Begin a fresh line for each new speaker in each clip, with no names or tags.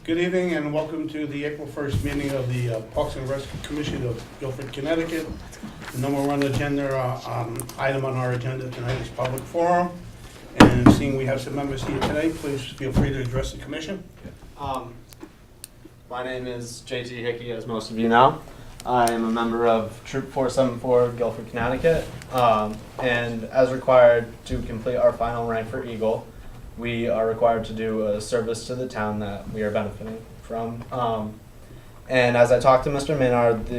Good evening and welcome to the April 1st meeting of the Parks and Rec Commission of Guilford, Connecticut. The number one item on our agenda tonight is public forum. And seeing we have some members here today, please feel free to address the commission.
My name is JT Hickey, as most of you know. I am a member of Troop 474, Guilford, Connecticut. And as required to complete our final rank for Eagle, we are required to do a service to the town that we are benefiting from. And as I talked to Mr. Maynard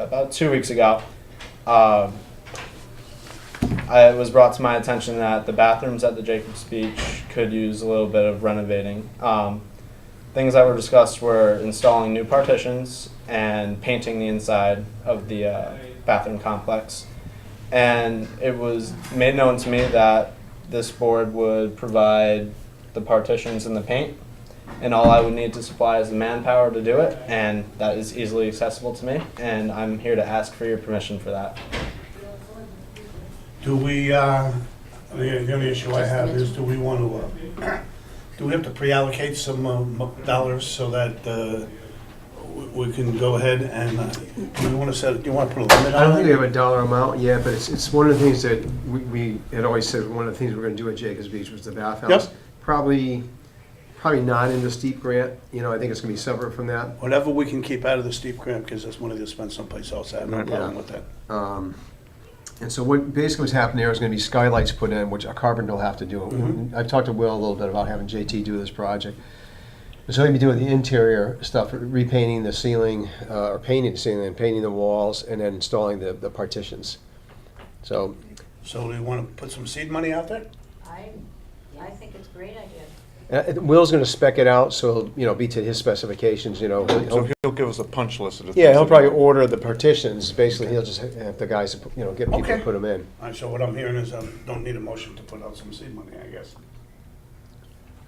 about 2 weeks ago, it was brought to my attention that the bathrooms at the Jacobs Beach could use a little bit of renovating. Things that were discussed were installing new partitions and painting the inside of the bathroom complex. And it was made known to me that this board would provide the partitions and the paint, and all I would need to supply is the manpower to do it, and that is easily accessible to me, and I'm here to ask for your permission for that.
Do we, the only issue I have is do we want to, do we have to pre-allocate some dollars so that we can go ahead and, do you want to put a limit on it?
I don't think we have a dollar amount yet, but it's one of the things that we had always said, one of the things we were gonna do at Jacobs Beach was the bathhouse.
Yep.
Probably not in the steep grant, I think it's gonna be separate from that.
Whatever we can keep out of the steep grant, because that's money to spend someplace else. I have no problem
Yeah.
with that.
And so what basically what's happening there is gonna be skylights put in, which a carpenter will have to do.
Mhm.
I've talked to Will a little bit about having JT do this project. So he'll be doing the interior stuff, repainting the ceiling, or painting the ceiling, and painting the walls, and then installing the partitions. So,
So do you want to put some seed money out there?
I think it's a great idea.
Will's gonna spec it out, so he'll, be to his specifications,
So he'll give us a punch list of the
Yeah,
things
he'll
that-
probably order the partitions. Basically, he'll just have the guys, get people
Okay.
to put them in.
All right, so what I'm hearing is I don't need a motion to put out some seed money, I guess.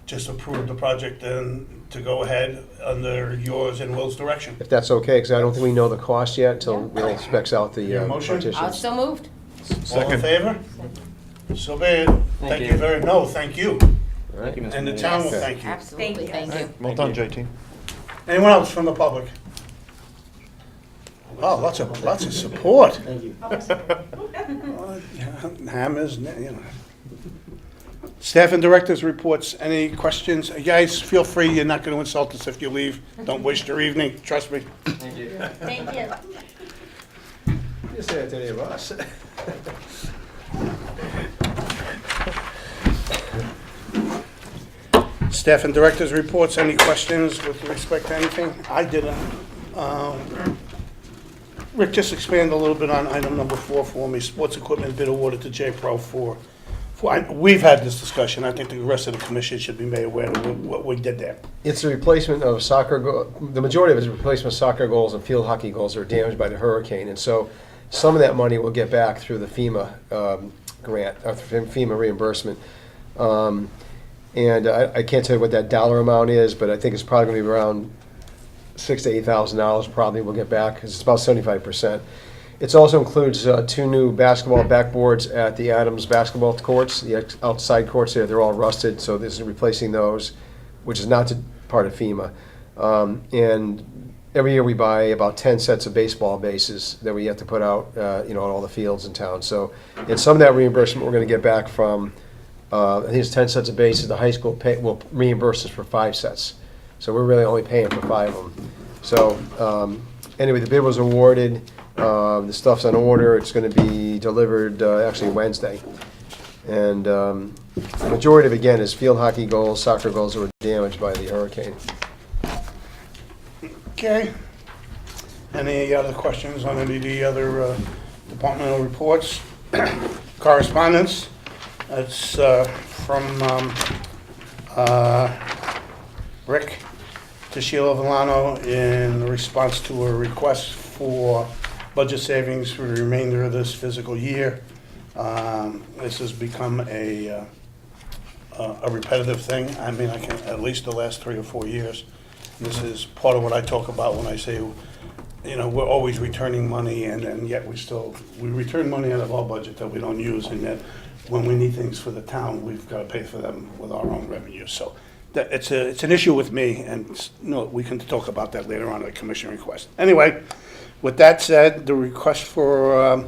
Just approve the project and to go ahead under yours and Will's direction.
If that's okay, because I don't think we know the cost yet until
Yeah.
Will specs out the
Your motion?
partitions.
So moved.
All in
Second.
favor? So be it. Thank you
you.
thank you.
All right.
Mr.
And the
Mayor.
town will
Yes,
thank you.
Absolutely, thank you.
Well done, JT.
Anyone else from the public? Oh, lots of support.
Thank you.
Hammers, Staff and directors reports, any questions? Guys, feel free, you're not going to insult us if you leave. Don't waste your evening, trust me.
Thank you.
Thank you.
You say that to any of us.
Staff and directors reports, any questions with respect to anything? I didn't. Rick, just expand a little bit on item number 4 for me, sports equipment bid awarded to J-Pro we've had this discussion, I think the rest of the commission should be made aware of what we did there.
It's a replacement of the majority of it is a replacement of soccer goals and field hockey goals that were damaged by the hurricane. And so some of that money we'll get back through the FEMA grant, or FEMA reimbursement. And I can't tell you what that dollar amount is, but I think it's probably going to be around $6,000 to $8,000 probably we'll get back, because it's about 75%. It also includes 2 new basketball backboards at the Adams basketball courts, the outside courts there. They're all rusted, so this is replacing those, which is not part of FEMA. And every year we buy about 10 sets of baseball bases that we have to put out, on all the fields in town. So, and some of that reimbursement we're going to get back from, I think it's 10 sets of bases. The high school will reimburse us for 5 sets. So we're really only paying for 5 of them. So anyway, the bid was awarded. The stuff's on order. It's going to be delivered actually Wednesday. And the majority of it, again, is field hockey goals, soccer goals that were damaged by the hurricane.
Okay. Any other questions on any of the other departmental reports? Correspondence? It's from Rick to Sheila Villano in response to a request for budget savings for the remainder of this fiscal year. This has become a repetitive thing. I mean, I can, at least the last 3 or 4 years. This is part of what I talk about when I say, we're always returning money, and yet we return money out of our budget that we don't use, and yet when we need things for the town, we've got to pay for them with our own revenue. So it's an issue with me, and, we can talk about that later on at the commission request. Anyway, with that said, the request for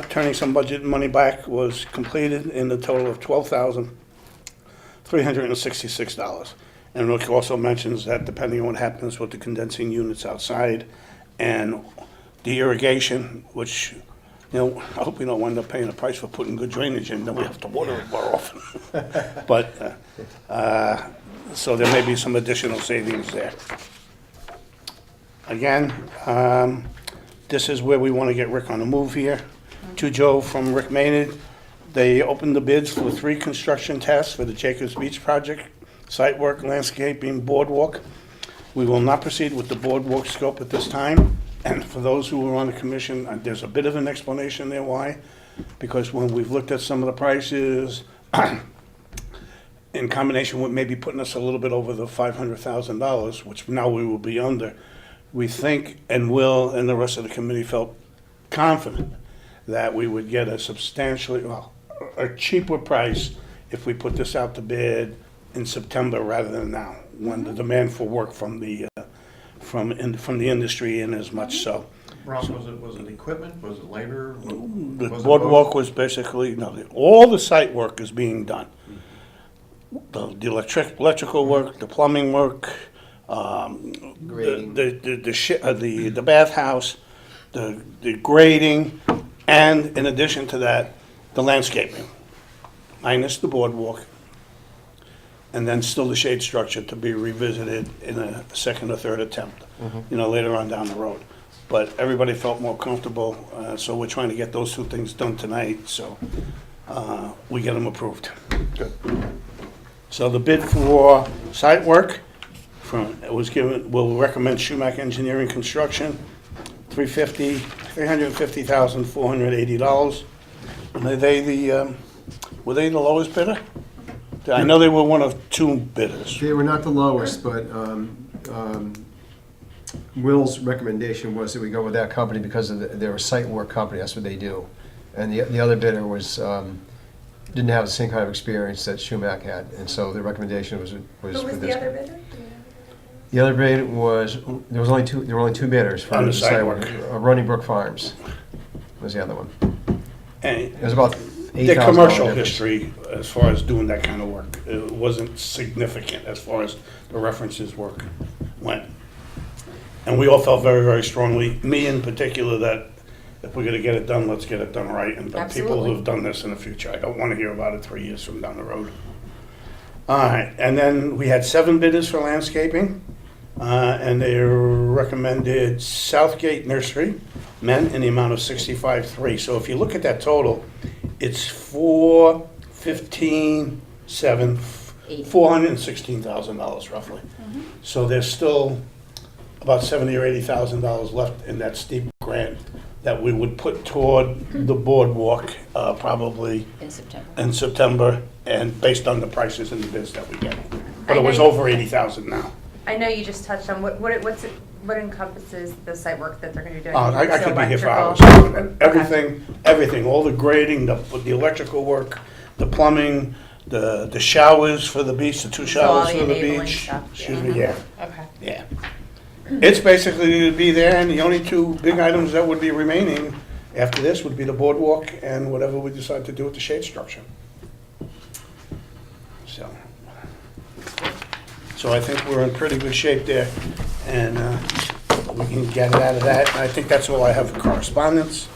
turning some budget money back was completed in the total of $12,366. And Rick also mentions that depending on what happens with the condensing units outside and the irrigation, which, I hope we don't wind up paying a price for putting good drainage in, then we have to water it more often. But, so there may be some additional savings there. Again, this is where we want to get Rick on the move here. To Joe from Rick Maynard, they opened the bids for 3 construction tasks for the Jacobs Beach project: site work, landscaping, boardwalk. We will not proceed with the boardwalk scope at this time. And for those who were on the commission, there's a bit of an explanation there why. Because when we've looked at some of the prices, in combination with maybe putting us a little bit over the $500,000, which now we will be under, we think and will, and the rest of the committee felt confident that we would get a a cheaper price if we put this out to bid in September rather than now, when the demand for work from the industry and as much so.
Ross, was it equipment? Was it labor?
The boardwalk was basically, all the site work is being done. The electrical work, the plumbing work,
Grading.
the bathhouse, the grading, and in addition to that, the landscaping, minus the boardwalk. And then still the shade structure to be revisited in a second or third attempt, later on down the road. But everybody felt more comfortable, so we're trying to get those 2 things done tonight, so we get them approved.
Good.
So the bid for site work we'll recommend Schumach Engineering Construction, $350,480. Were they the lowest bidder? I know they were one of 2 bidders.
They were not the lowest, but Will's recommendation was that we go with that company because they're a site work company, that's what they do. And the other bidder was, didn't have the same kind of experience that Schumach had, and so the recommendation was
Who
for
was
this.
the other bidder?
The other bid was, there were only two bidders for
On
the
the site
site
work.
work. Running Brook Farms was the other one.
And
It was about $8,000.
their commercial
difference.
history, as far as doing that kind of work, it wasn't significant as far as the references work went. And we all felt very, very strongly, me in particular, that if we're gonna get it done, let's get it done right, and the people who
Absolutely.
have done this in the future. I don't wanna hear about it 3 years from down the road. All right, and then we had 7 bidders for landscaping, and they recommended Southgate Nursery, men, in the amount of $65,300. So if you look at that total, it's $416,000 roughly. So there's still about $70,000 or $80,000 left in that steep grant that we would put toward the boardwalk, probably
In September.
in September, and based on the prices and the bids that we get. But it was
I know-
over 80,000 now.
I know you just touched on, what encompasses the site work that they're gonna be doing?
I
So
could be here for hours.
electrical-
Everything, all the grading, the electrical work, the plumbing, the showers for the beach, the 2
So all
showers
the
for the
enabling
beach.
stuff,
Excuse
yeah.
me, yeah,
Okay.
yeah. It's basically to be there, and the only 2 big items that would be remaining after this would be the boardwalk and whatever we decide to do with the shade structure. So I think we're in pretty good shape there, and we can get it out of that. And I think that's all I have for correspondence.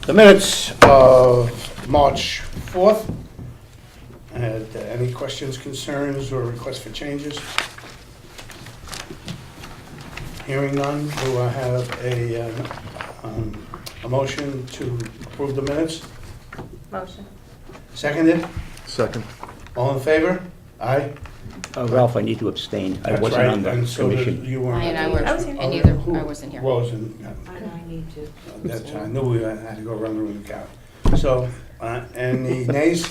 The minutes of March 4th. Any questions, concerns, or requests for changes? Hearing none, do I have a motion to approve the minutes?
Motion.
Seconded?
Second.
All in favor? Aye?
Ralph, I need to abstain. I
That's
wasn't
right,
on the
and so did
commission.
you weren't.
And I were,
I was here.
and neither,
Who?
I wasn't here.
Rosen, yeah.
And I need to.
That's, I knew we had to go around the room and count. So, and the nays?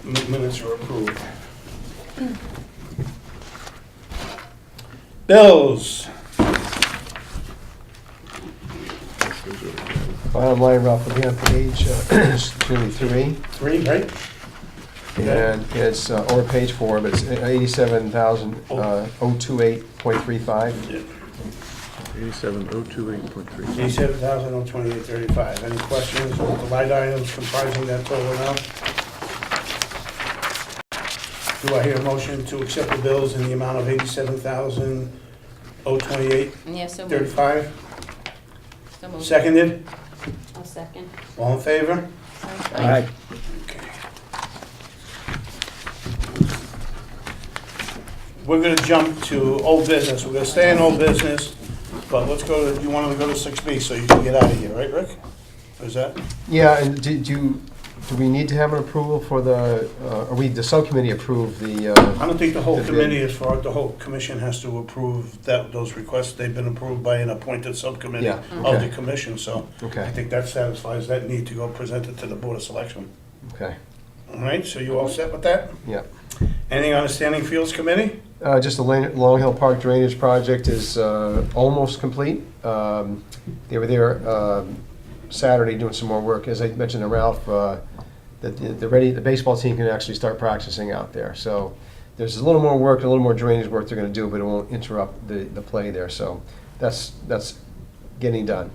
Minutes are approved. Bills.
Bottom line, Ralph, will be on page 3.
3, right?
And it's over page 4, but it's 87,028.35.
87028.3.
87,028.35. Any questions on the line items comprising that total amount? Do I hear a motion to accept the bills in the amount of 87,028.35?
Yes, so moved. So moved.
Seconded?
I'll second.
All in favor?
All right.
Okay. We're gonna jump to old business. We're gonna stay in old business, but let's go to, you wanted to go to 6B so you can get out of here, right, Rick? Or is that?
Yeah, and do we need to have an approval for the, the subcommittee approve the,
I don't think the whole
The bid.
committee, as far as the whole commission has to approve those requests. They've been approved by an appointed subcommittee
Yeah,
of
okay.
the commission, so I
okay,
think that satisfies that need to go present it to the Board of Selectmen.
okay,
All right, so you all set with that?
yeah.
Anything on the Standing Fields Committee?
Just the Long Hill Park drainage project is almost complete. They were there Saturday doing some more work. As I mentioned to Ralph, the baseball team can actually start practicing out there. So there's a little more work, a little more drainage work they're going to do, but it won't interrupt the play there. So that's getting done.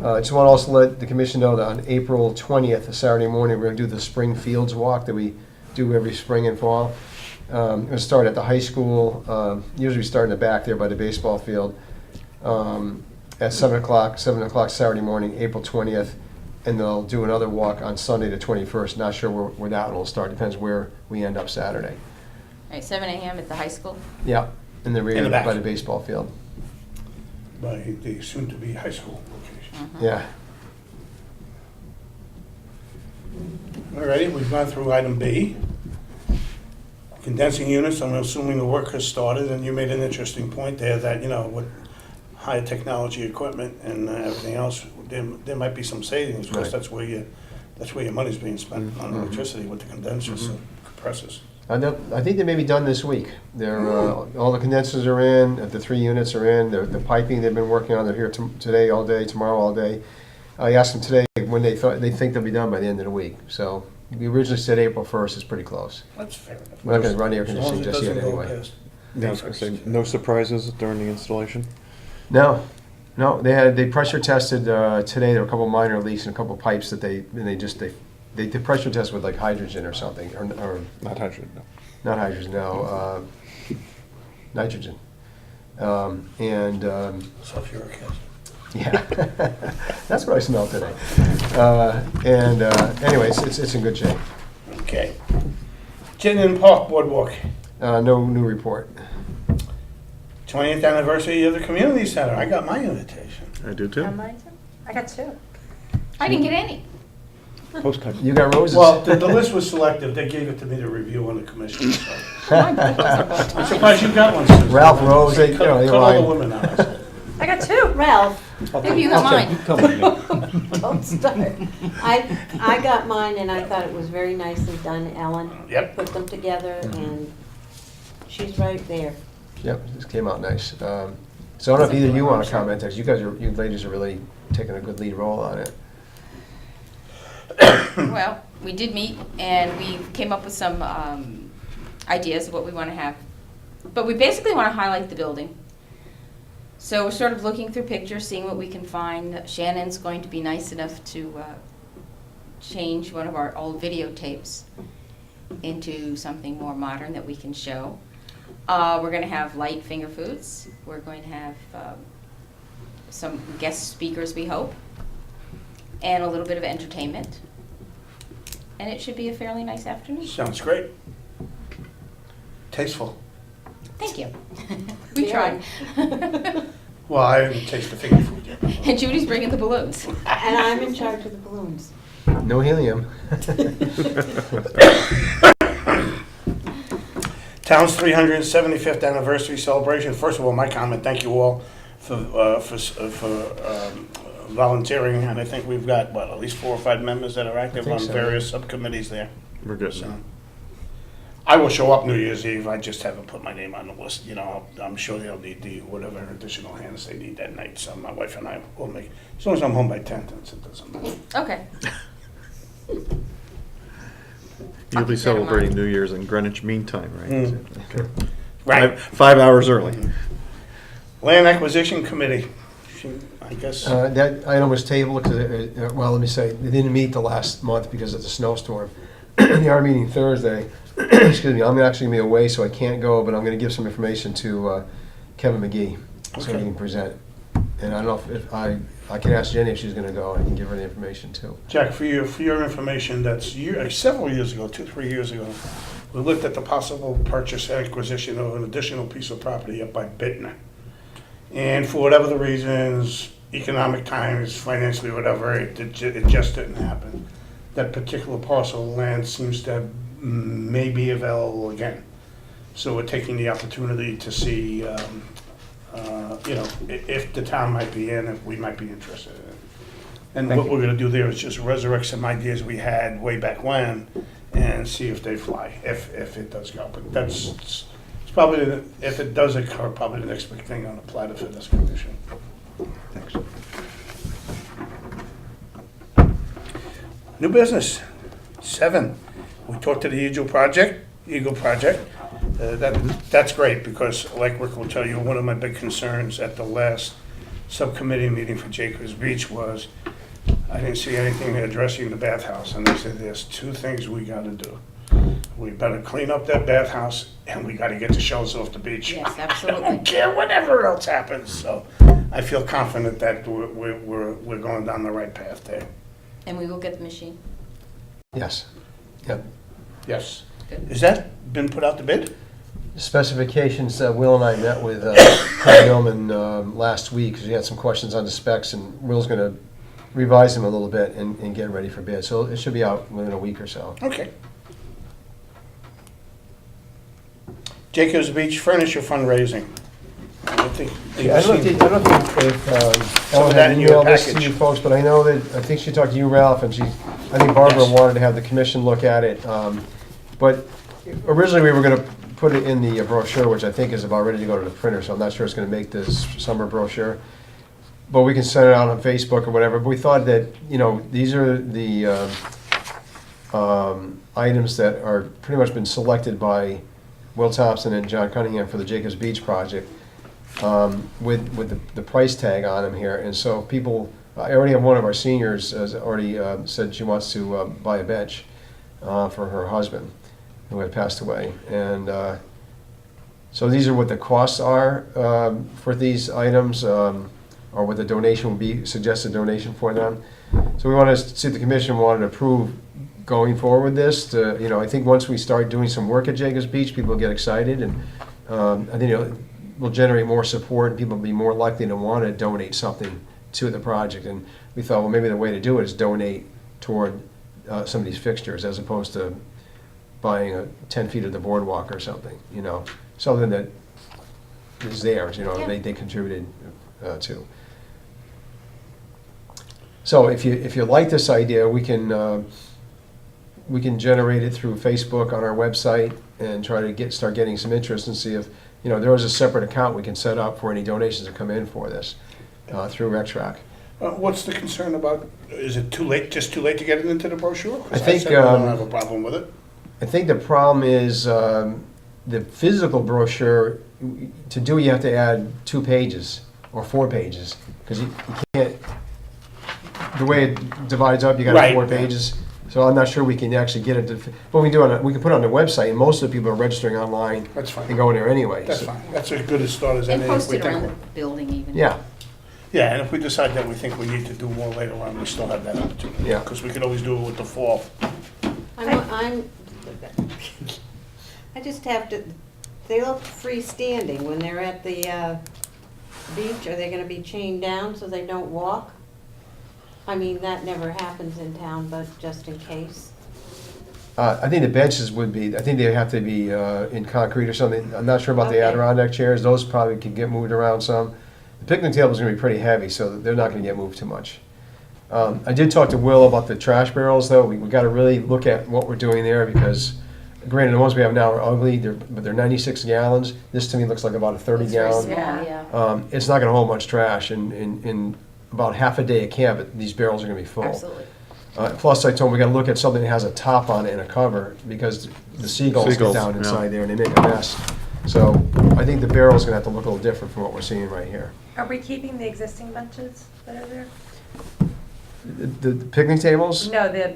I just want to also let the commission know that on April 20th, a Saturday morning, we're going to do the spring fields walk that we do every spring and fall. It'll start at the high school. Usually we start in the back there by the baseball field at 7 o'clock Saturday morning, April 20th. And they'll do another walk on Sunday the 21st. Not sure where that one will start. Depends where we end up Saturday.
All right, 7 a.m. at the high school.
Yeah, in the rear
In the back.
by the baseball field.
By the soon-to-be high school location.
Yeah.
All righty, we've gone through item B. Condensing units, I'm assuming the work has started, and you made an interesting point there that, with higher technology equipment and everything else, there might be some savings, because
Right.
that's where your money's being spent on electricity with the condensers and compressors.
I think they may be done this week. They're, all the condensers are in, the 3 units are in, the piping they've been working on, they're here today all day, tomorrow all day. I asked them today when they think they'll be done by the end of the week. So we originally said April 1st, it's pretty close.
That's fair enough.
We're not gonna run air
As long as
conditioning
it
just yet
doesn't go
anyway.
past
Yeah, I was gonna say, no surprises during the installation?
No, they pressure tested today. There were a couple minor leaks and a couple pipes that they pressure test with like hydrogen or something, or
Not hydrogen, no.
not hydrogen, no, nitrogen.
sulfuric acid.
Yeah, that's what I smelled today. Anyways, it's in good shape.
Okay. Chittenden Park Boardwalk,
No new report.
20th anniversary of the community center. I got my invitation.
I do too.
I got 2.
I didn't get any.
Postcard.
You got roses.
Well, the list was selective. They gave it to me to review on the commission, so. I'm surprised you got one, Susan.
Ralph Rose, they
Cut all the
lied.
women out, I said.
I got 2.
Ralph,
Maybe you got mine.
Come with me.
don't start. I got mine and I thought it was very nicely done, Ellen.
Yep.
Put them together and she's right there.
Yep, this came out nice. So I don't know if either you want to comment, because you ladies are really taking a good lead role on it.
Well, we did meet and we came up with some ideas of what we want to have. But we basically want to highlight the building. So we're sort of looking through pictures, seeing what we can find. Shannon's going to be nice enough to change one of our old videotapes into something more modern that we can show. We're going to have light finger foods. We're going to have some guest speakers, we hope, and a little bit of entertainment. And it should be a fairly nice afternoon.
Sounds great. Tasteful.
Thank you. We tried.
Well, I didn't taste the finger food yet.
And Judy's bringing the balloons.
And I'm in charge of the balloons.
No helium.
Town's 375th anniversary celebration. First of all, my comment, thank you all for volunteering, and I think we've got, at least 4 or 5 members that are active
think
on
so.
various subcommittees there.
We're good.
So, I will show up New Year's Eve, I just haven't put my name on the list, I'm sure they'll need whatever additional hands they need that night, so my wife and I will make, as long as I'm home by 10, it doesn't matter.
Okay.
You'll be
keep that in mind.
celebrating New Year's in Greenwich Mean Time, right?
Mm.
Okay.
Right.
5 hours early.
Land Acquisition Committee, I guess.
That item was tabled because, well, let me say, they didn't meet the last month because of the snowstorm. They are meeting Thursday. Excuse me, I'm actually going to be away, so I can't go, but I'm going to give some information to Kevin McGee so he
Okay.
can present. And I don't know if I can ask Jenny if she's going to go. I can give her the information too.
Jack, for your information, that's several years ago, 2-3 years ago, we looked at the possible purchase and acquisition of an additional piece of property up by Bittner. And for whatever the reasons, economic times, financially, whatever, it just didn't happen. That particular parcel of land seems to may be available again. So we're taking the opportunity to see, if the town might be in, if we might be interested in it. And
Thank
what we're gonna do there is just resurrect some ideas we had way back when and see if they fly, if it does go. But it's probably, if it does occur, probably the next big thing on the platter for this commission.
Thanks.
New business, 7. We talked to the Eagle Project. That's great because, like Rick will tell you, one of my big concerns at the last subcommittee meeting for Jacobs Beach was I didn't see anything addressing the bathhouse. And they said, there's 2 things we gotta do. We better clean up that bathhouse and we gotta get the shells off the beach.
Yes,
I
absolutely.
don't care whatever else happens. So I feel confident that we're going down the right path there.
And we will get the machine.
Yes. Yep.
Yes.
Good.
Has that been put out to bid?
Specifications, Will and I met with Craig Millman last week because we had some questions on the specs, and Will's going to revise them a little bit and get ready for bid. So it should be out within a week or so.
Okay. Jacobs Beach Furniture Fundraising. I think.
I don't know if
Some of
Ellen
that
had
in your
emailed this to
package.
you folks, but I know that, I think she talked to you, Ralph, and I think Barbara
Yes.
wanted to have the commission look at it. But originally, we were going to put it in the brochure, which I think is about ready to go to the printer, so I'm not sure it's going to make this summer brochure. But we can send it out on Facebook or whatever. But we thought that, these are the items that are pretty much been selected by Will Thompson and John Cunningham for the Jacobs Beach project, with the price tag on them here. And so people, I already have one of our seniors has already said she wants to buy a bench for her husband who had passed away. And so these are what the costs are for these items, or what the donation would be, suggested donation for them. So we want to see if the commission wanted to approve going forward with this. I think once we start doing some work at Jacobs Beach, people get excited, and I think it will generate more support, and people will be more likely to want to donate something to the project. And we thought, well, maybe the way to do it is donate toward some of these fixtures as opposed to buying 10 feet of the boardwalk or something, something that is theirs,
Yeah.
they contributed to. So if you like this idea, we can generate it through Facebook on our website and try to start getting some interest and see if, there is a separate account we can set up for any donations that come in for this through RecTrac.
What's the concern about, is it just too late to get it into the brochure? 'Cause
I think,
said I don't have a problem with it.
I think the problem is the physical brochure, to do you have to add 2 pages or 4 pages, because you can't, the way it divides up, you got
Right.
4 pages. So I'm not sure we can actually get it to, but we can put it on the website, and most of the people are registering online
That's fine.
and going there anyway.
That's
So-
fine. That's as good a start as
And
any. if
post
we
it
think
around the
we're-
building even.
Yeah,
Yeah, and if we decide that we think we need to do more later on, we still have that opportunity.
Yeah.
Because we could always do it with the fall.
I just have to, they look freestanding when they're at the beach. Are they gonna be chained down so they don't walk? I mean, that never happens in town, but just in case.
I think the benches would be, I think they have to be in concrete or something. I'm not sure about the
Okay.
Adirondack chairs, those probably can get moved around some. The picnic table's gonna be pretty heavy, so they're not gonna get moved too much. I did talk to Will about the trash barrels, though. We gotta really look at what we're doing there, because granted, the ones we have now are ugly, but they're 96 gallons. This to me looks like about a 30
It's very
gallon.
small,
Yeah.
yeah.
It's not gonna hold much trash, and in about half a day of camp, these barrels are gonna be full.
Absolutely.
Plus, I told him we gotta look at something that has a top on it and a cover, because the seagulls get
Seagulls,
down
yeah.
inside there and they make a mess. So I think the barrel's gonna have to look a little different from what we're seeing right here.
Are we keeping the existing benches that are there?
The picnic tables?
No, the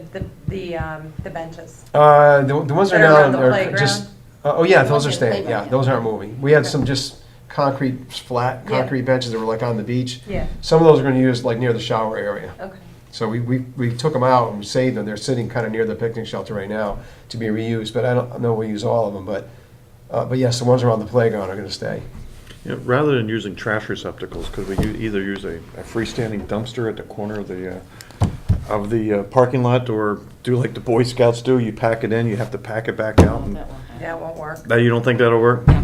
benches.
The ones that
That are
are
around
now
the
are just,
playground?
oh yeah,
The
those
ones
are
in the
staying,
playground,
yeah,
yeah.
those aren't moving. We had
Yeah.
some just concrete, flat
Yeah.
concrete benches that were like on the beach.
Yeah,
Some of those are gonna use like near the shower area.
okay.
So we took them out and saved them. They're sitting kind of near the picnic shelter right now to be reused, but I don't know we use all of them, but yes, the ones around the playground are gonna stay.
Yeah, rather than using trash receptacles, could we either use a freestanding dumpster at the corner of the parking lot, or do like the Boy Scouts do, you pack it in, you have to pack it back out? and-
Yeah, it won't work.
That, you don't think that'll work?
That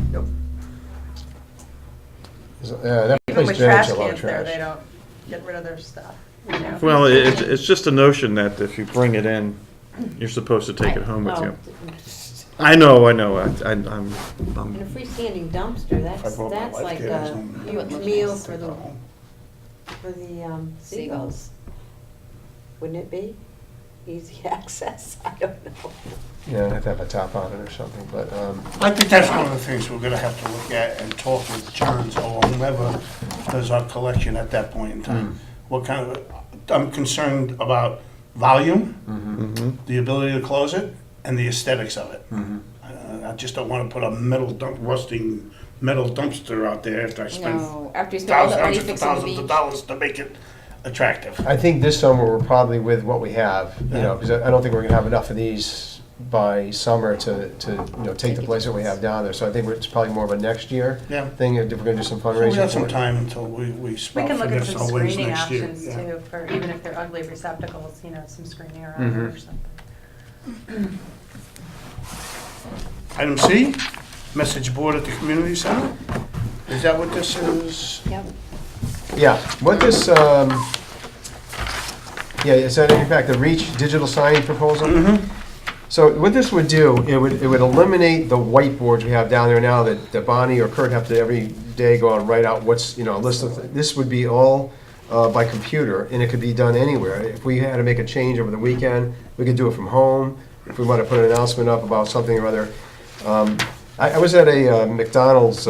Even
place
with trash
generates a lot of
cans there, they
trash.
don't get rid of their stuff, you know?
Well, it's just a notion that if you bring it in, you're supposed to take it home with
Well,
you. I know, I'm,
in a freestanding dumpster,
If I brought my
that's
wife
like
there,
a
there's no-
You wouldn't
meal
look
for the seagulls. Wouldn't it be? Easy access, I don't know.
Yeah, I'd have to have a top on it or something, but,
I think that's one of the things we're gonna have to look at and talk with John's or whomever does our collection at that point in time. What kind of, I'm concerned about volume, the ability to close it, and the aesthetics of it. I just don't wanna put a rusting metal dumpster out there after I spend
No, after you spend all the money
thousands and
fixing the
thousands of
beach.
dollars to make it attractive.
I think this summer we're probably with what we have, you know, because I don't think we're gonna have enough of these by summer to, you know, take the place that we have down there. So I think it's probably more of a next year
Yeah.
thing, if we're gonna do some
So we
fundraising.
have some
for it.
time until we
We
sprout
can
for
look at
this
some
or when's
screening
next year.
options
Yeah.
too, for even if they're ugly receptacles, you know, some screening around
Mm-hmm.
them or something.
Item C, message board at the community center. Is that what this is?
Yep.
Yeah, what this, yeah, is that in fact the REACH digital sign proposal? So what this would do, it would eliminate the whiteboards we have down there now that Bonnie or Kurt have to every day go out and write out what's, you know, a list of, this would be all by computer, and it could be done anywhere. If we had to make a change over the weekend, we could do it from home. If we want to put an announcement up about something or other. I was at a McDonald's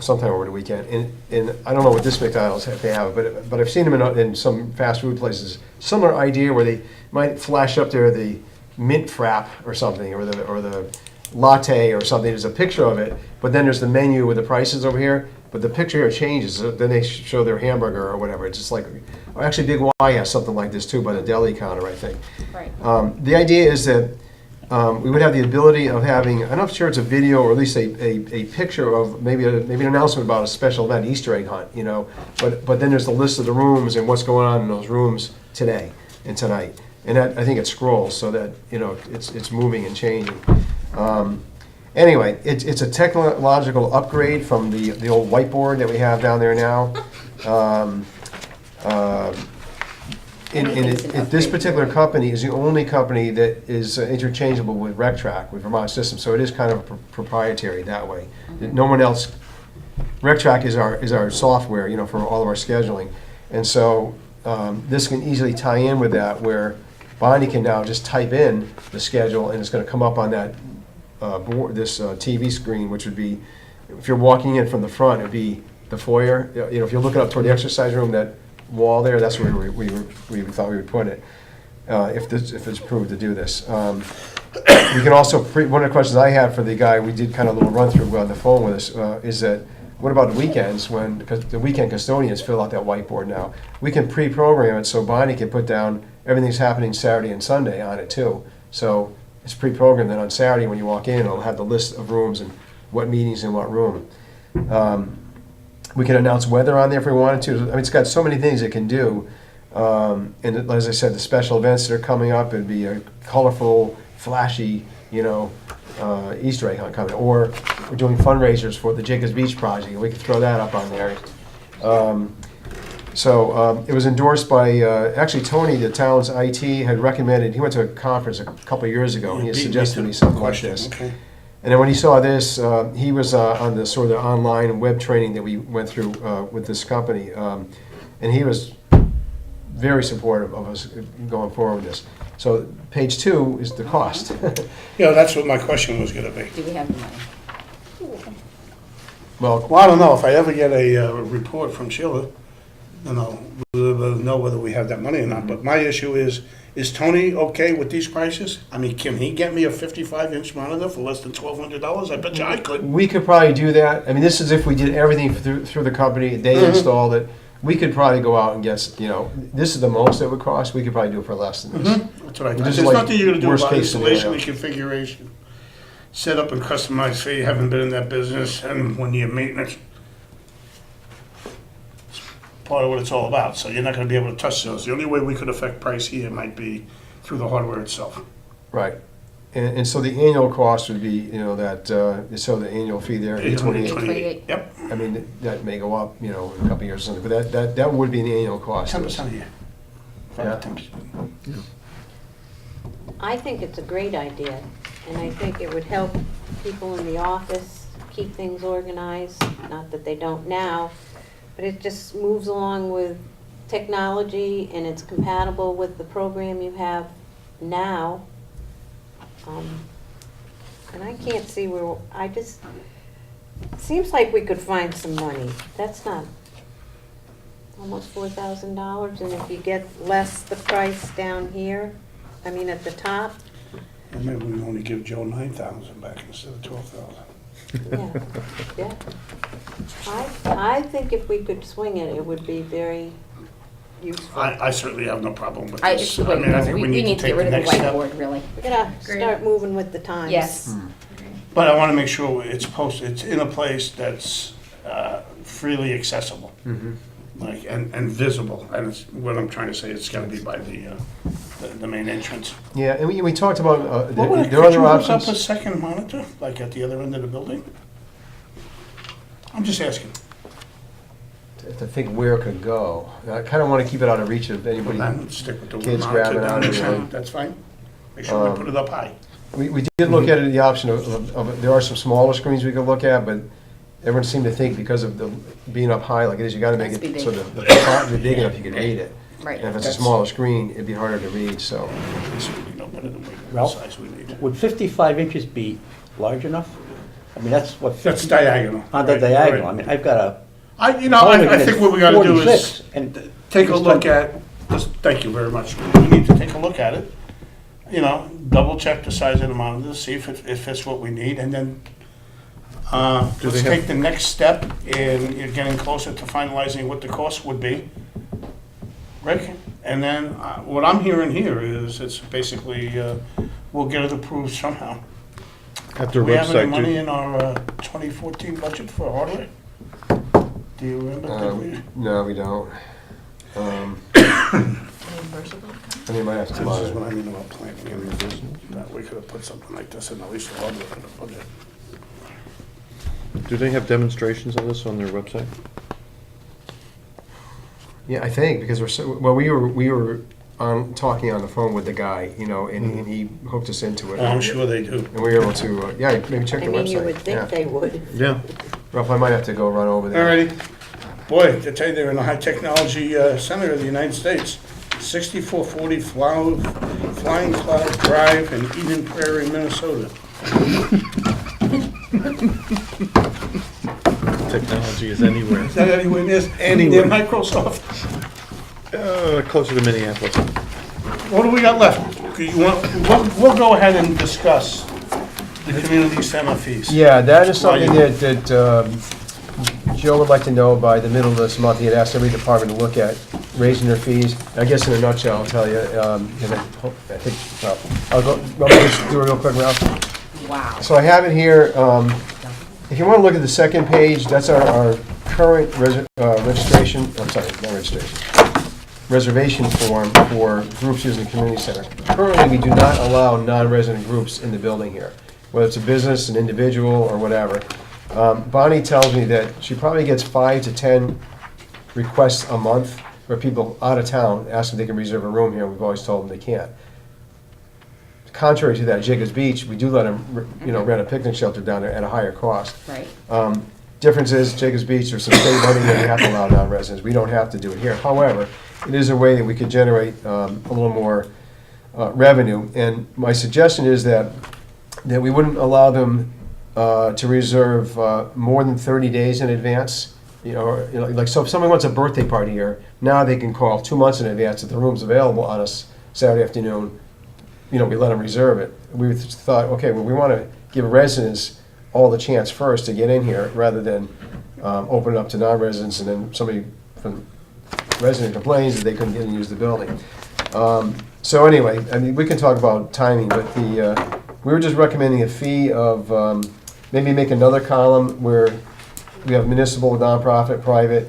sometime over the weekend, and I don't know what this McDonald's if they have, but I've seen them in some fast food places. Similar idea where they might flash up there the mint frap or something, or the latte or something. There's a picture of it, but then there's the menu with the prices over here. But the picture here changes. So then they show their hamburger or whatever. It's just like, actually, Big Y has something like this too by the deli counter, I think.
Right.
The idea is that we would have the ability of having, I'm not sure it's a video or at least a picture of maybe an announcement about a special event, Easter egg hunt, you know. But then there's the list of the rooms and what's going on in those rooms today and tonight. And that, I think it scrolls so that, you know, it's moving and changing. Anyway, it's a technological upgrade from the old whiteboard that we have down there now. This particular company is the only company that is interchangeable with RecTrack, with Vermont Systems, so it is kind of proprietary that way. No one else, RecTrack is our software, you know, for all of our scheduling. And so this can easily tie in with that, where Bonnie can now just type in the schedule and it's gonna come up on that board, this TV screen, which would be, if you're walking in from the front, it'd be the foyer. You know, if you're looking up toward the exercise room, that wall there, that's where we thought we would put it, if it's approved to do this. We can also, one of the questions I had for the guy, we did kind of a little run through on the phone with us, is that, what about the weekends, because the weekend custodians fill out that whiteboard now. We can pre-program it so Bonnie can put down everything's happening Saturday and Sunday on it too. So it's pre-programmed, then on Saturday when you walk in, it'll have the list of rooms and what meetings in what room. We can announce weather on there if we wanted to. I mean, it's got so many things it can do. And as I said, the special events that are coming up, it'd be a colorful, flashy, you know, Easter egg hunt coming. Or we're doing fundraisers for the Jacobs Beach project, and we could throw that up on there. So it was endorsed by, actually Tony, the town's IT, had recommended, he went to a conference a couple of years ago, and he had suggested me something like this.
Okay.
And then when he saw this, he was on the sort of the online web training that we went through with this company, and he was very supportive of us going forward with this. So page 2 is the cost.
You know, that's what my question was gonna be.
Do we have the money?
Well,
Well, I don't know, if I ever get a report from Sheila, you know, we'll know whether we have that money or not, but my issue is Tony okay with these prices? I mean, can he get me a 55-inch monitor for less than $1,200? I bet you I could.
we could probably do that. I mean, this is if we did everything through the company, they installed it. We could probably go out and get, you know, this is the most it would cost. We could probably do it for less than this.
That's what I,
This is
there's
like
nothing you're gonna do
worst
about
case
installation
scenario.
and configuration. Set up and customize, say you haven't been in that business, and when you maintenance, it's part of what it's all about, so you're not gonna be able to touch those. The only way we could affect price here might be through the hardware itself.
Right. And so the annual cost would be, you know, that, so the annual fee there, 828.
828. Yep,
I mean, that may go up, you know, in a couple of years or something, but that would be an annual cost.
10% a year.
Yeah.
5-10%.
I think it's a great idea, and I think it would help people in the office keep things organized, not that they don't now, but it just moves along with technology and it's compatible with the program you have now. And I can't see where, it seems like we could find some money. That's not almost $4,000, and if you get less the price down here, I mean at the top,
And maybe we can only give Joe 9,000 back instead of 12,000.
yeah. I think if we could swing it, it would be very useful.
I certainly have no problem with
I,
this.
it's the
I
way,
mean, I think
we need to
take
get
the
rid of the
next step.
whiteboard, really.
We gotta
Agreed.
start moving with the times.
Yes.
But I want to make sure it's posted, it's in a place that's freely accessible, like, and visible. And it's, what I'm trying to say, it's got to be by the main entrance.
Yeah, and we talked about,
What would
there are
could you
other
hook up a
options.
second monitor, like at the other end of the building? I'm just asking.
To think where it could go. I kind of want to keep it out of reach of anybody.
Then stick with the one
Kids
monitor
grabbing
down
out
the
of it.
center, that's fine. Make sure we put it up high.
We did look at it, the option of, there are some smaller screens we could look at, but everyone seemed to think because of the being up high like it is, you gotta make
Has to be
it so
big.
the font is big enough you can read it.
Right.
And if it's a smaller screen, it'd be harder to read, so.
We certainly know better than we, the
Ralph?
size we need.
Would 55 inches be large enough? I mean, that's what.
That's diagonal.
On the
right,
diagonal, I
right.
mean, I've got a.
I think what we gotta do is
46, and
take a
just
look
don't-
at, this. Thank you very much. We need to take a look at it, you know, double check the size of the monitor, see if it fits what we need, and then
Do
let's
they have-
take the next step in getting closer to finalizing what the cost would be. Rick, and then what I'm hearing here is it's basically, we'll get it approved somehow.
At
Do
their
we have any
website,
money
too.
in our 2014 budget for hardware? Do you remember? Did we-
No, we don't. I mean, you might have to
This
come out
is
of
what
it.
I mean about planning and revision, that we could have put something like this in at least the hardware in the budget.
Do they have demonstrations of this on their website?
Yeah, I think, because we're so, well, we were talking on the phone with the guy, you know, and he hooked us into it.
Oh, I'm sure they do.
And we were able to, yeah, maybe check
I
the website.
mean, you would
Yeah.
think they would.
Yeah.
Ralph, I might have to go run over there.
Alrighty. Boy, to tell you, they're in the high technology center of the United States. 6440 Flying Cloud Drive in Eden Prairie, Minnesota.
Technology is anywhere.
Is that anywhere near
Anywhere.
Microsoft?
Closer to Minneapolis.
What do we got left? We'll go ahead and discuss the community center fees.
Yeah, that is
Why
something
you-
that Joe would like to know by the middle of this month. He had asked every department to look at raising their fees. I guess in a nutshell, I'll tell you, because I think, well, I'll go, let me just do it real quick, Ralph.
Wow.
So I have it here, if you want to look at the second page, that's our current registration, I'm sorry, not registration, reservation form for groups using the community center. Currently, we do not allow non-resident groups in the building here, whether it's a business, an individual, or whatever. Bonnie tells me that she probably gets 5 to 10 requests a month where people out of town ask if they can reserve a room here, and we've always told them they can't. Contrary to that, Jacobs Beach, we do let them, rent a picnic shelter down there at a higher cost.
Right.
Difference is, Jacobs Beach, there's some state money that we have to allow non-residents. We don't have to do it here. However, it is a way that we could generate a little more revenue. And my suggestion is that we wouldn't allow them to reserve more than 30 days in advance. Like, so if someone wants a birthday party here, now they can call 2 months in advance if the room's available on a Saturday afternoon. We let them reserve it. We thought, okay, well, we want to give residents all the chance first to get in here, rather than open it up to non-residents, and then somebody from resident complains that they couldn't get in and use the building. So anyway, I mean, we can talk about timing, but we were just recommending a fee of, maybe make another column where we have municipal, nonprofit, private.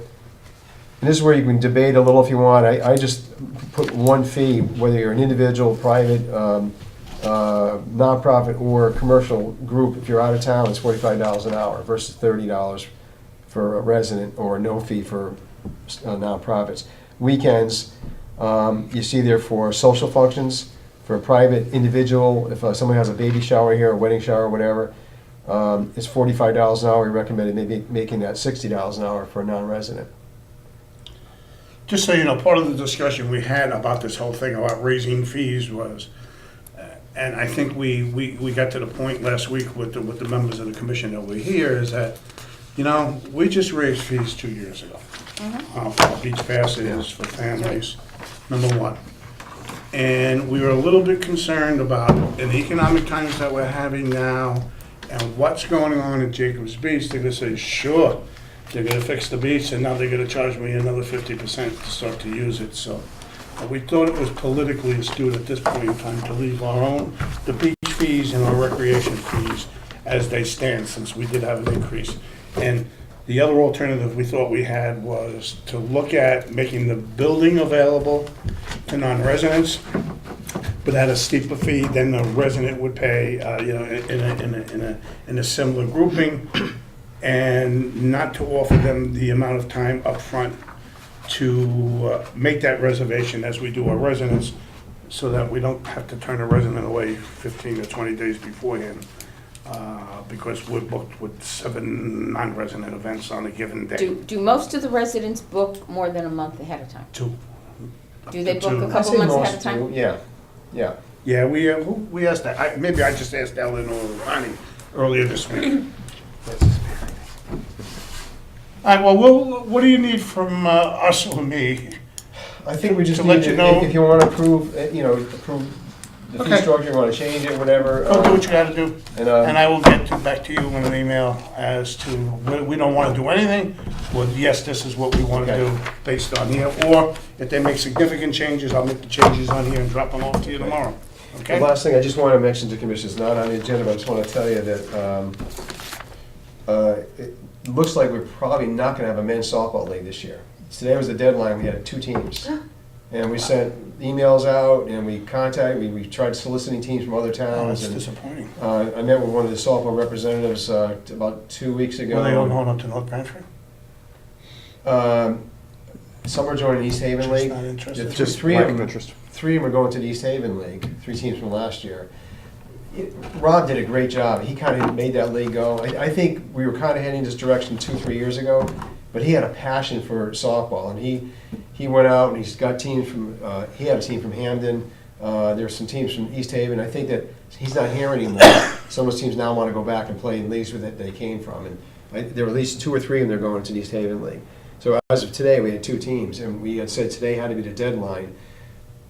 And this is where you can debate a little if you want. I just put one fee, whether you're an individual, private, nonprofit, or commercial group. If you're out of town, it's $45 an hour versus $30 for a resident, or no fee for nonprofits. Weekends, you see there for social functions, for a private individual, if someone has a baby shower here, a wedding shower, whatever, it's $45 an hour. We recommended maybe making that $60 an hour for a non-resident.
Just so you know, part of the discussion we had about this whole thing about raising fees was, and I think we got to the point last week with the members of the commission that were here, is that, we just raised fees 2 years ago. For beach passes, for families, number one. And we were a little bit concerned about, in the economic times that we're having now, and what's going on at Jacobs Beach, they're gonna say, sure, they're gonna fix the beach, and now they're gonna charge me another 50% to start to use it, so. We thought it was politically astute at this point in time to leave the beach fees and our recreation fees as they stand, since we did have an increase. And the other alternative we thought we had was to look at making the building available to non-residents, but at a steeper fee than the resident would pay, in a similar grouping, and not to offer them the amount of time upfront to make that reservation as we do our residents, so that we don't have to turn a resident away 15 or 20 days beforehand, because we're booked with 7 non-resident events on a given day.
Do most of the residents book more than a month ahead of time?
2.
Do they
Up to
book a
2.
couple months ahead of time?
Yeah.
Yeah, we asked that. Maybe I just asked Ellen or Ronnie earlier this week. All right, well, what do you need from us or me?
I think we just
To
need
let
to,
you know-
if you want to approve the fee
Okay.
structure, you want to change it, whatever.
Go do what you gotta do,
And,
and I will get back to you in an email as to, we don't wanna do anything, well, yes, this is what we wanna
Okay.
do based on here, or if they make significant changes, I'll make the changes on here and drop them off to you tomorrow, okay?
The last thing I just want to mention to commissioners, not on the agenda, but I just want to tell you that it looks like we're probably not going to have a men's softball league this year. Today was the deadline, we had 2 teams. And we sent emails out, and we we tried soliciting teams from other
Oh,
towns.
that's
And
disappointing.
I met with one of the softball representatives about 2 weeks ago.
Were they all going up to North Branford?
Some are joining East Haven
Just
League.
not interested?
Just
Three
lack
of
of
them.
interest.
3 of them are going to the East Haven League, 3 teams from last year. Rob did a great job. He kind of made that league go. I think we were kind of heading this direction 2-3 years ago, but he had a passion for softball, and he went out and he's got teams from, he had a team from Hamden, there's some teams from East Haven. I think that he's not here anymore. Some of those teams now want to go back and play in leagues that they came from, and there were at least 2 or 3 of them that are going to the East Haven League. So as of today, we had 2 teams, and we had said today had to be the deadline,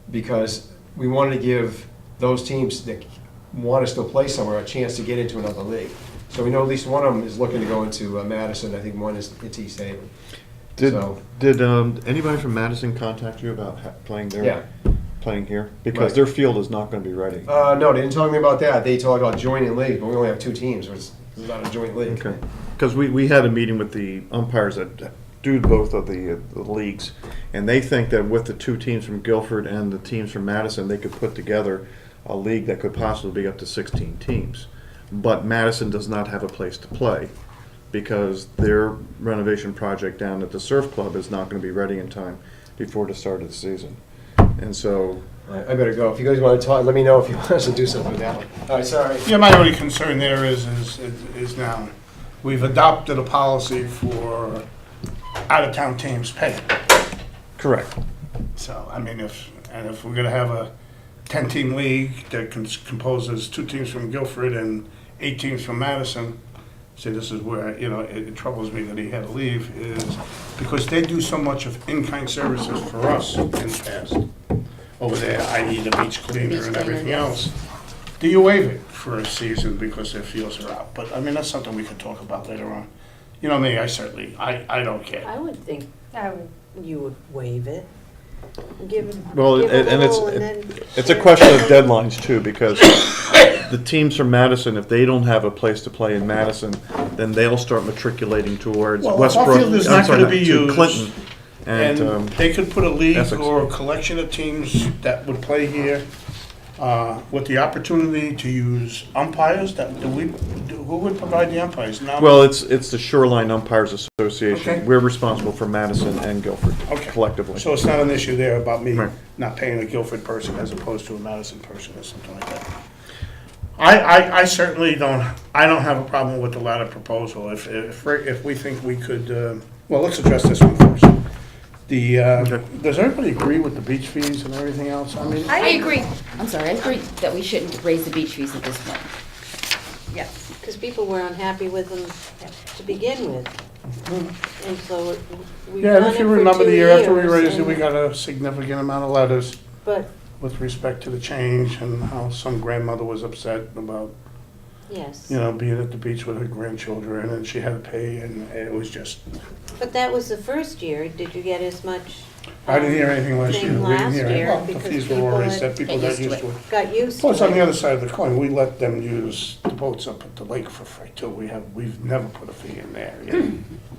because we wanted to give those teams that want to still play somewhere a chance to get into another league. So we know at least one of them is looking to go into Madison. I think one is into East Haven.
Did
So-
anybody from Madison contact you about playing there?
Yeah.
Playing here? Because
Right.
their field is not going to be ready.
No, they didn't talk to me about that. They talked about joining leagues, but we only have 2 teams. It's not a joint league.
Okay. Because we had a meeting with the umpires that do both of the leagues, and they think that with the 2 teams from Guilford and the teams from Madison, they could put together a league that could possibly be up to 16 teams. But Madison does not have a place to play, because their renovation project down at the Surf Club is not going to be ready in time before the start of the season. And so,
I better go. If you guys want to talk, let me know if you want us to do something with that one. All right, sorry.
Yeah, my only concern there is now, we've adopted a policy for out-of-town teams pay.
correct.
So, I mean, if we're gonna have a 10-team league that composes 2 teams from Guilford and 8 teams from Madison, see, this is where, you know, it troubles me that he had to leave, is because they do so much of in-kind services for us in the past. Over there, i.e. the beach cleaner
Beach
and
cleaner,
everything
yes.
else. Do you waive it for a season because their fields are out? But, I mean, that's something we could talk about later on. You know me, I certainly, I don't care.
I would think
I would.
you would waive it. Give it,
Well,
give a
and
little and then.
it's a question of deadlines too, because the teams from Madison, if they don't have a place to play in Madison, then they'll start matriculating towards
Well, if our
Westbrook,
field is
I'm
not
sorry,
gonna be
to
used,
Clinton.
And
And,
they could put a league
Essex.
or a collection of teams that would play here with the opportunity to use umpires. Who would provide the umpires? Now,
well, it's the Shoreline Umpires Association.
Okay.
We're responsible for Madison and Guilford
Okay.
collectively.
so it's not an issue there about me
Right.
not paying a Guilford person as opposed to a Madison person or something like that. I certainly don't have a problem with the latter proposal. If we think we could, well, let's address this one first. Does everybody agree with the beach fees and everything else? I mean,
I agree. I'm sorry, I agree that we shouldn't raise the beach fees at this point.
Yes.
Because people were unhappy with them to begin with. And so we've
yeah,
done
and if
it
you
for
remember
2
the year after we
years,
raised it,
and-
we got a significant amount of letters
But,
with respect to the change and how some grandmother was upset about,
yes.
you know, being at the beach with her grandchildren and she had to pay and it was just,
But that was the first year. Did you get as much?
I didn't hear anything last year.
Thing
We didn't
last
hear it.
year
Well, the
because
fees were
people
already
had-
set, people got used to it.
Got used to
Plus, on the
it.
other side of the coin, we let them use the boats up at the lake for free too. We've never put a fee in there, you know.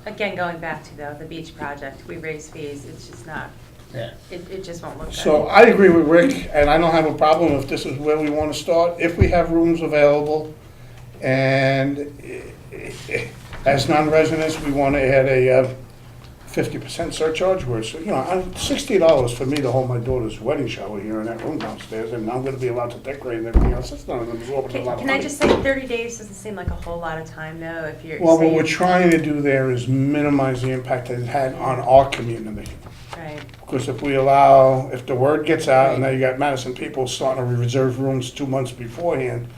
Again, going back to the beach project, we raise fees, it's just not,
Yeah.
it just won't look good.
So I agree with Rick, and I don't have a problem if this is where we want to start, if we have rooms available. And as non-residents, we want to add a 50% surcharge, where it's, you know, $60 for me to hold my daughter's wedding shower here in that room downstairs, and I'm gonna be allowed to decorate and everything else. That's not an absorbent amount of
Can I
money.
just say 30 days doesn't seem like a whole lot of time though, if you're
Well, what
saying.
we're trying to do there is minimize the impact that it had on our community.
Right,
Because if the word gets out, and now you got Madison people starting to reserve rooms 2 months beforehand,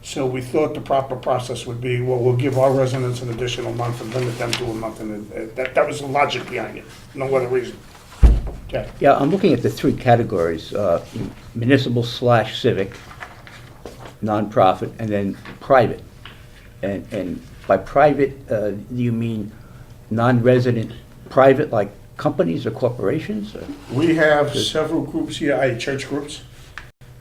so we thought the proper process would be, well, we'll give our residents an additional month and limit them to a month, and that was the logic behind it, no other reason. Okay.
Yeah, I'm looking at the 3 categories, municipal/civic, nonprofit, and then private. And by private, do you mean non-resident private, like companies or corporations? Or-
We have several groups here, church groups,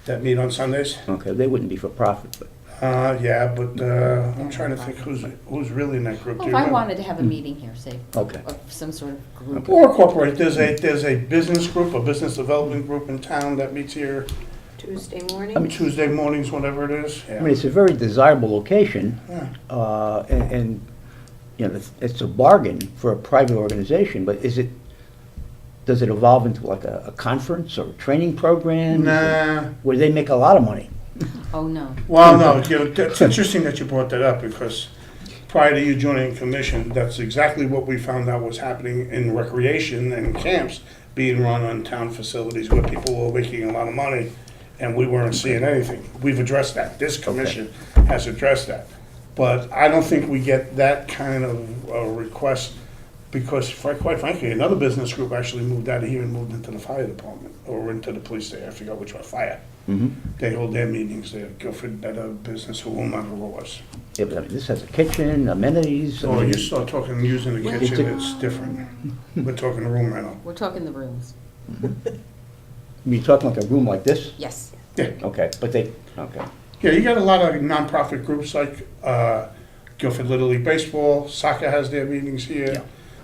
that meet on Sundays.
Okay, they wouldn't be for profit, but.
Yeah, but I'm trying to think who's really in that group. Do
Well,
you
if I
remember?
wanted to have a meeting here, say,
Okay.
of some sort of group.
Or corporate, there's a business group, a business development group in town that meets here
Tuesday morning?
Tuesday mornings, whatever it is.
I mean, it's a very desirable location,
Yeah.
and, you know, it's a bargain for a private organization, but does it evolve into like a conference or a training program?
Nah,
Where they make a lot of money?
Oh, no.
well, no, you know, it's interesting that you brought that up, because prior to you joining the commission, that's exactly what we found out was happening in recreation and camps being run on town facilities where people were making a lot of money and we weren't seeing anything. We've addressed that. This commission has addressed that. But I don't think we get that kind of request, because quite frankly, another business group actually moved out of here and moved into the fire department or into the police there. I forgot which one, fire. They hold their meetings there, Guilford, at a business, whomever it was.
Yeah, but I mean, this has a kitchen, amenities. I
So
mean-
you start talking using the
Well,
kitchen, it's different. We're talking room rental.
We're talking the rooms.
You're talking like a room like this?
Yes.
Yeah,
Okay, but okay.
yeah, you got a lot of nonprofit groups like Guilford Little League Baseball, soccer has their meetings here.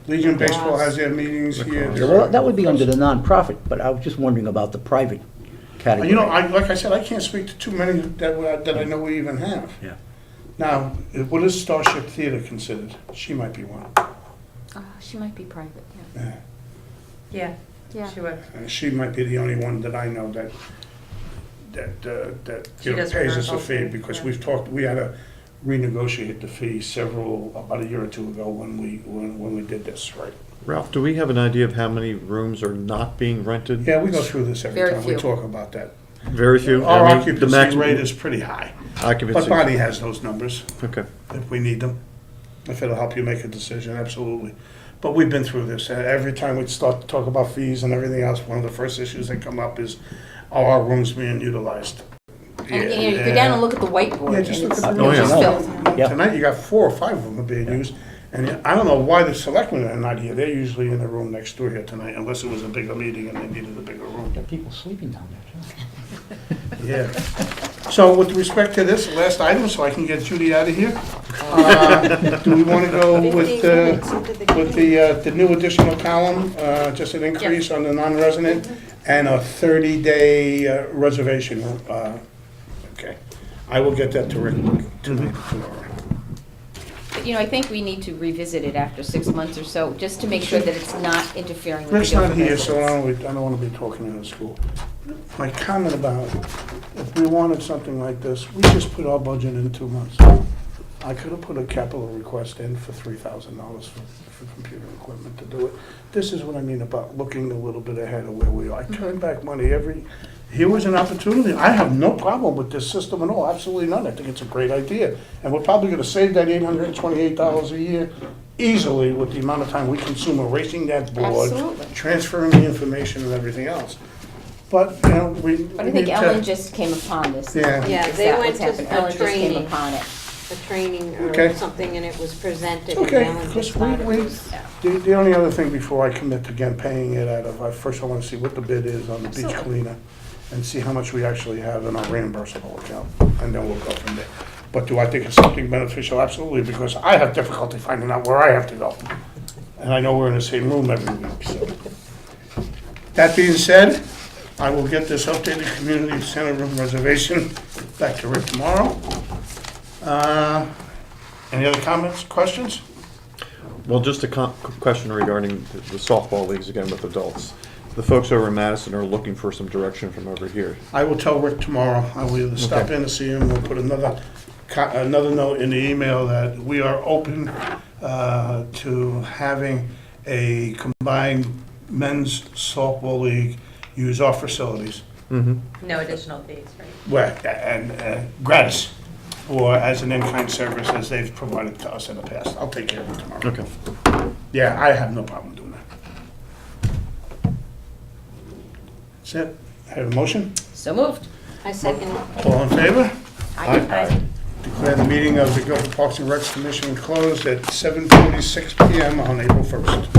Legion Baseball has their meetings here.
Yeah, well, that would be under the nonprofit, but I was just wondering about the private category.
You know, like I said, I can't speak to too many that I know we even have.
Yeah.
Now, what is Starship Theater considered? She might be one.
She might be private, yeah.
Yeah.
yeah,
Yeah.
she would.
She might be the only one that I know that
She
you know,
does
pays us a
rehearsals,
fee, because
yeah.
we had to renegotiate the fee about a year or two ago when we did this, right?
Ralph, do we have an idea of how many rooms are not being rented?
Yeah, we go through this every
Very
time we
few.
talk about that.
Very few?
Our
I mean, the
occupancy
maximum
rate is pretty high, but
Occupancy.
Bonnie has those numbers
Okay.
if we need them. If it'll help you make a decision, absolutely. But we've been through this. Every time we start to talk about fees and everything else, one of the first issues that come up is, are our rooms being utilized?
And you go down and look at the whiteboard,
Yeah,
and
just
it's
look at
the- Oh, yeah.
just filled.
Yeah.
Tonight, you got 4 or 5 of them are being used, and I don't know why the selectmen are not here. They're usually in the room next door here tonight, unless it was a bigger meeting and they needed a bigger room.
There are people sleeping down there, too.
Yeah. So with respect to this last item, so I can get Judy out of here, do we want to go
15
with
minutes into the
the new additional column, just an increase on the non-resident, and a 30-day reservation? Okay. I will get that to Rick tonight, tomorrow.
But, I think we need to revisit it after 6 months or so, just to make sure that it's not interfering with the
Rick's not
Guilford
here, so
residents.
I don't want to be talking in the school. My comment about, if we wanted something like this, we just put our budget in 2 months. I could have put a capital request in for $3,000 for computer equipment to do it. This is what I mean about looking a little bit ahead of where we are. I turn back money here was an opportunity. I have no problem with this system at all, absolutely none. I think it's a great idea. And we're probably gonna save that $828 a year easily with the amount of time we consume erasing that board,
Absolutely.
transferring the information and everything else. But, we.
But I think Ellen just came upon this.
Yeah.
Yeah,
Is
they
that
went
what's
to
happened?
a
Ellen just came
training.
upon it.
a training
Okay.
or something, and it was presented.
Okay,
and Ellen
because
just thought it
we,
was-
the only other thing before I commit to, again, paying it out of, first I want to see what the bid is on the beach
Absolutely.
cleaner and see how much we actually have in our reimbursable account, and then we'll go from there. But do I think it's something beneficial? Absolutely, because I have difficulty finding out where I have to go. And I know we're in the same room every week, so. That being said, I will get this updated community center room reservation back to Rick tomorrow. Any other comments, questions?
Well, just a question regarding the softball leagues again with adults. The folks over in Madison are looking for some direction from over here.
I will tell Rick tomorrow. I will either stop
Okay.
in to see him, we'll put another note in the email that we are open to having a combined men's softball league use our facilities.
Mm-hmm.
No additional fees, right?
Well, and gratis, or as an in-kind service as they've provided to us in the past. I'll take care of it tomorrow.
Okay.
Yeah, I have no problem doing that. That's it. I have a motion.
So moved.
I second it.
All in favor?
Aye.
Declare the meeting of the Guilford Parks and Recs Commission closed at 7:46 PM on April 1st.